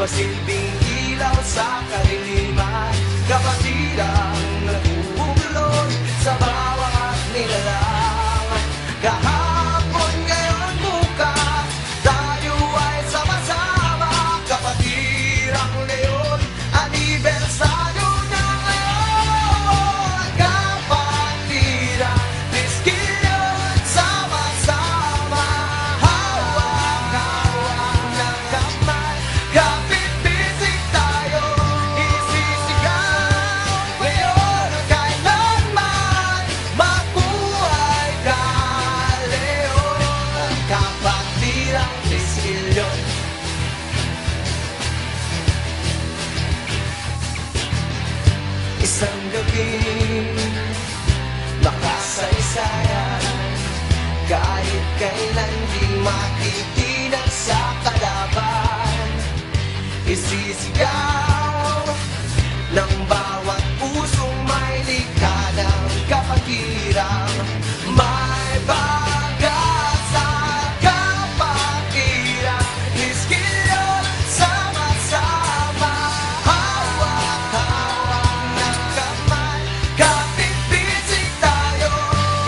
Silbing ilaw sa kaliliman, kapatirang nagbubuklod sa bawat nilalang. Kahapon, ngayon, bukas, tayo ay sama-sama. Kapatirang leon, anibersaryo na ngayon. Kapatirang diskilyon, sama-sama. Hawak-hawak ng kamay, kapit-bisig tayo, isisigaw ngayon at kailanman. Mabuhay ka, leon, ang kapatirang diskilyon. Isang gabi, makasaysayan, kahit kailan di matitinag sa kalaban. Isisigaw ng bawat pusong may likha ng kapatirang may pag-asa. Kapatirang diskilyon, sama-sama. Hawak-hawak ng kamay, kapit-bisig tayo,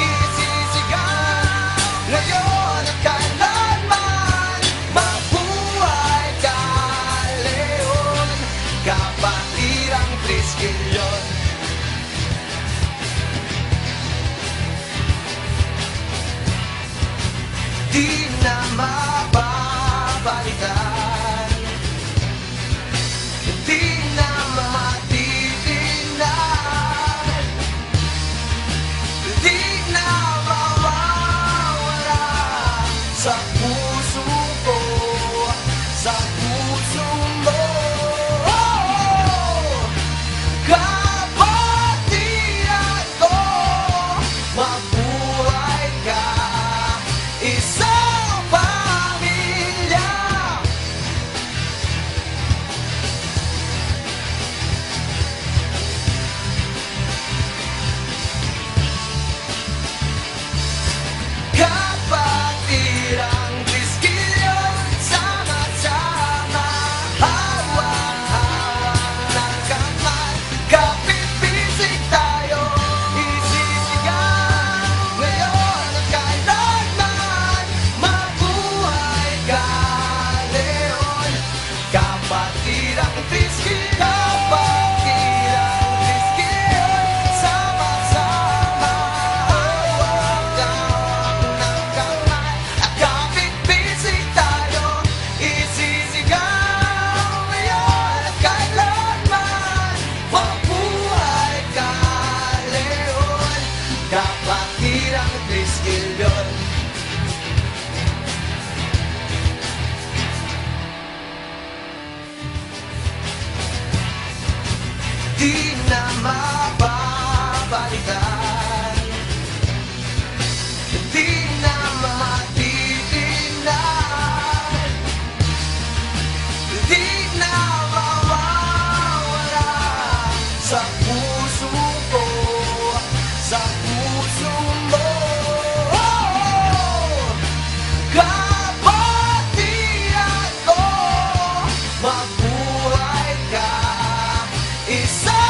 isisigaw ngayon at kailanman. Mabuhay ka, leon, kapatirang diskilyon. Di na mababalikan, di na matitingnan, di na mawawala sa puso ko, sa puso mo. Kapatiran ko, mabuhay ka, isang pamilya. Kapatirang diskilyon, sama-sama. Hawak-hawak ng kamay, kapit-bisig tayo, isisigaw ngayon at kailanman. Mabuhay ka, leon, kapatirang diskilyon. Kapatirang diskilyon, sama-sama. Hawak-hawak ng kamay, at kapit-bisig tayo, isisigaw ngayon at kailanman. Mabuhay ka, leon, kapatirang diskilyon. Di na mababalikan, di na matitingnan, di na mawawala sa puso ko, sa puso mo. Kapatiran ko, mabuhay ka, isa